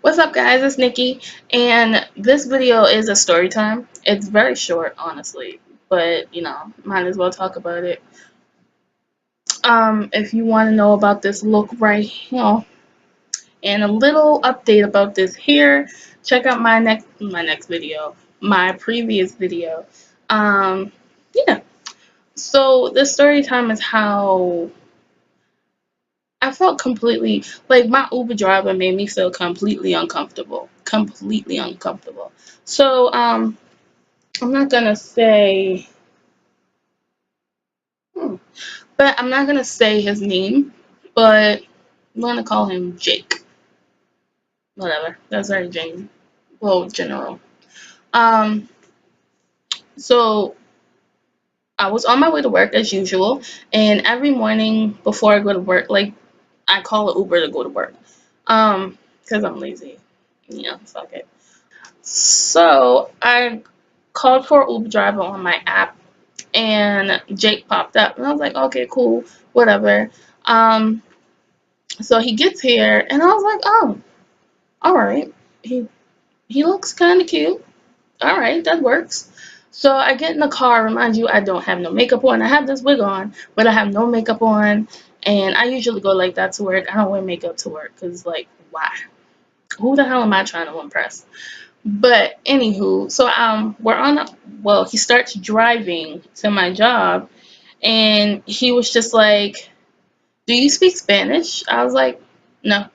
What's up, guys? It's Nikki, and this video is a story time. It's very short, honestly, but might as well talk about it. If you want to know about this look right here and a little update about this here, check out my next video, my previous video. Yeah. So this story time is how I felt completely like my Uber driver made me feel completely uncomfortable. Completely uncomfortable. So, I'm not gonna say, but I'm not gonna say his name, but I'm gonna call him Jake. Whatever. That's very general. Um, so I was on my way to work as usual, and every morning before I go to work, like I call an Uber to go to work. Because I'm lazy. Yeah, fuck it. So I called for an Uber driver on my app, and Jake popped up, and I was like, okay, cool, whatever. So he gets here, and I was like, oh, all right. He looks kind of cute. All right, that works. So I get in the car. Remind you, I don't have no makeup on. I have this wig on, but I have no makeup on, and I usually go like that to work. I don't wear makeup to work because, like, why? Who the hell am I trying to impress? But anywho, so well, he starts driving to my job, and he was just like, "Do you speak Spanish?" I was like, "No,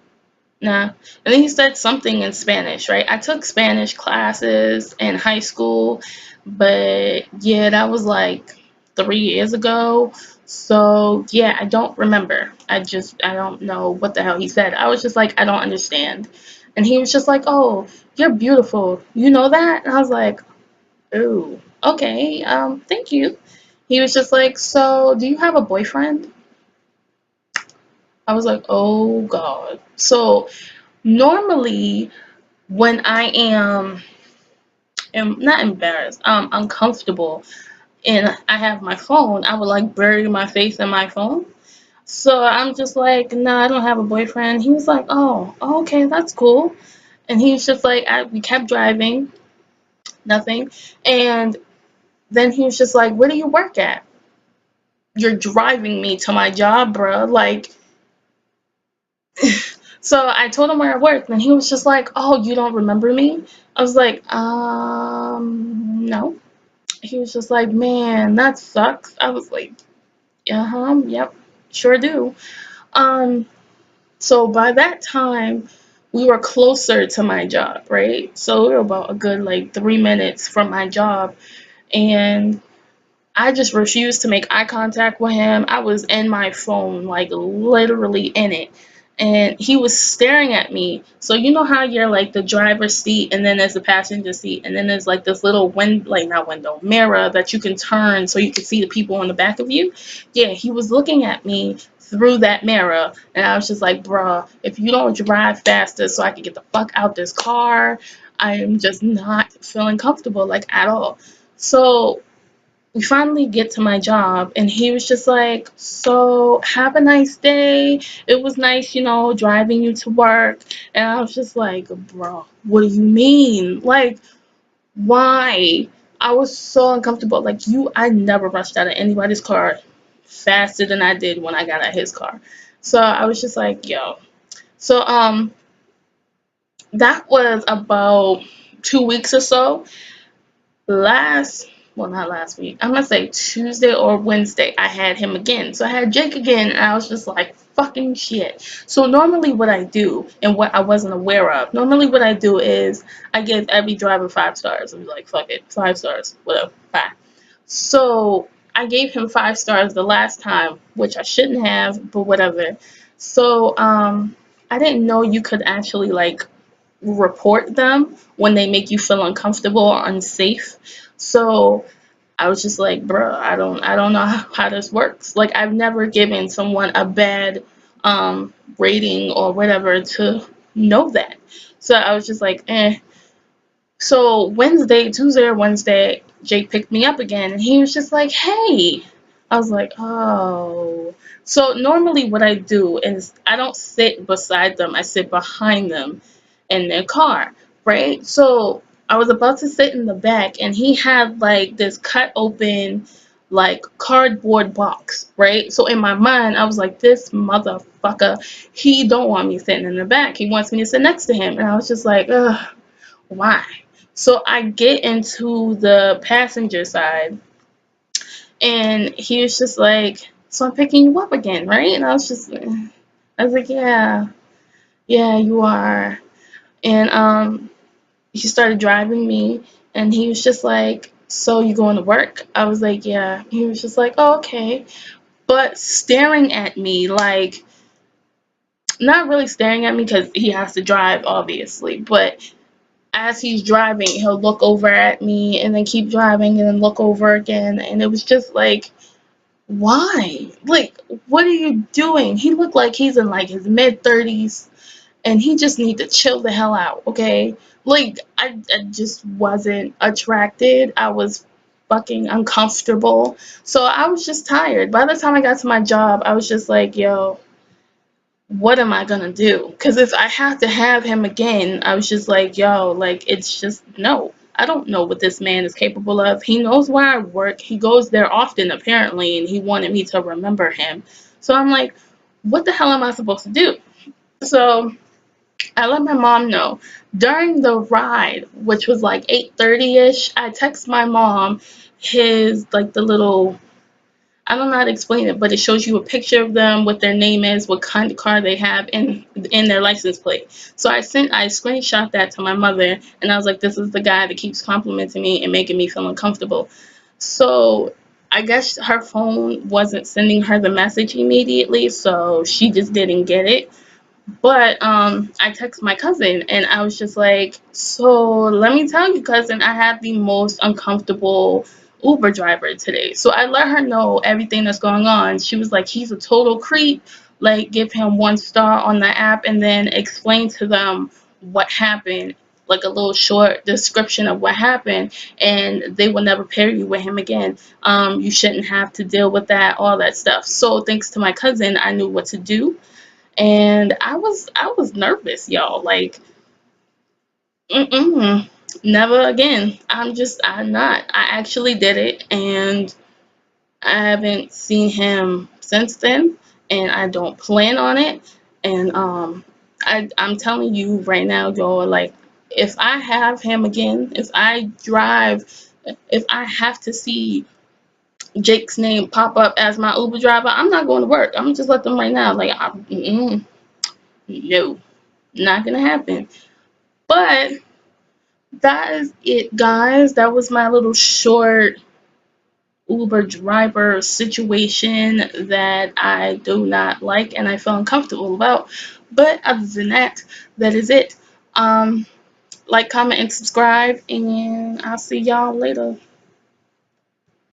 nah." And then he said something in Spanish, right? I took Spanish classes in high school, but yeah, that was like 3 years ago. So yeah, I don't remember. I don't know what the hell he said. I was just like, I don't understand. And he was just like, "Oh, you're beautiful. You know that?" And I was like, "Oh, okay. Thank you." He was just like, "So, do you have a boyfriend?" I was like, "Oh God." So normally when am not embarrassed, uncomfortable, and I have my phone, I would like bury my face in my phone. So I'm just like, "No, I don't have a boyfriend." He was like, "Oh, okay, that's cool." And he was just like, we kept driving, nothing. And then he was just like, "Where do you work at? You're driving me to my job, bro." Like, so I told him where I worked, and he was just like, "Oh, you don't remember me?" I was like, no. He was just like, "Man, that sucks." I was like, yep, sure do. Um, so by that time, we were closer to my job, right? So we were about a good like 3 minutes from my job, and I just refused to make eye contact with him. I was in my phone, like literally in it. And he was staring at me. So you know how you're like the driver's seat, and then there's the passenger seat, and then there's like this little not window, mirror that you can turn so you can see the people in the back of you. Yeah, he was looking at me through that mirror, and I was just like, bruh, if you don't drive faster so I can get the fuck out this car, I am just not feeling comfortable, like, at all. So we finally get to my job, and he was just like, "So have a nice day. It was nice, driving you to work." And I was just like, "Bro, what do you mean? Like, why?" I was so uncomfortable. Like, I never rushed out of anybody's car faster than I did when I got out of his car. So I was just like, "Yo." So that was about 2 weeks or so. Not last week, I'm gonna say Tuesday or Wednesday, I had him again. So I had Jake again, and I was just like, fucking shit. So normally what I do, and what I wasn't aware of, normally what I do is I give every driver 5 stars. I'm like, fuck it, 5 stars, whatever, bye. So I gave him 5 stars the last time, which I shouldn't have, but whatever. So I didn't know you could actually like report them when they make you feel uncomfortable or unsafe. So I was just like, bro, I don't know how this works. Like, I've never given someone a bad rating or whatever to know that. So I was just like, eh. So Tuesday or Wednesday, Jake picked me up again, and he was just like, "Hey." I was like, "Oh." So normally what I do is I don't sit beside them, I sit behind them in their car, right? So I was about to sit in the back and he had like this cut open like cardboard box, right? So in my mind I was like, this motherfucker, he don't want me sitting in the back. He wants me to sit next to him. And I was just like, ugh, why? So I get into the passenger side and he was just like, so I'm picking you up again, right? And I was like, yeah, yeah, you are. And he started driving me, and he was just like, so you going to work? I was like, yeah. He was just like, oh, okay. But staring at me, like, not really staring at me because he has to drive, obviously, but as he's driving, he'll look over at me and then keep driving and then look over again. And it was just like, why? Like, what are you doing? He looked like he's in like his mid 30s and he just need to chill the hell out, okay? Like, I just wasn't attracted. I was fucking uncomfortable. So I was just tired. By the time I got to my job, I was just like, yo, what am I gonna do? Because if I have to have him again, I was just like, yo, like, it's just no. I don't know what this man is capable of. He knows where I work. He goes there often, apparently, and he wanted me to remember him. So I'm like, what the hell am I supposed to do? So I let my mom know. During the ride, which was like 8:30ish, I text my mom his, like, the little, I don't know how to explain it, but it shows you a picture of them, what their name is, what kind of car they have, in their license plate. So I screenshot that to my mother, and I was like, this is the guy that keeps complimenting me and making me feel uncomfortable. So I guess her phone wasn't sending her the message immediately, so she just didn't get it. But I text my cousin and I was just like, so let me tell you, cousin, I have the most uncomfortable Uber driver today. So I let her know everything that's going on. She was like, he's a total creep. Like, give him 1 star on the app and then explain to them what happened, like a little short description of what happened, and they will never pair you with him again. You shouldn't have to deal with that, all that stuff. So thanks to my cousin, I knew what to do, and I was nervous, y'all. Like, never again. I'm not. I actually did it, and I haven't seen him since then, and I don't plan on it. And I'm telling you right now, y'all. Like, if I have him again, if I have to see Jake's name pop up as my Uber driver, I'm not going to work. I'm just let them right now. Like, no, not gonna happen. But that is it, guys. That was my little short Uber driver situation that I do not like and I feel uncomfortable about. But other than that, that is it. Like, comment, and subscribe, and I'll see y'all later.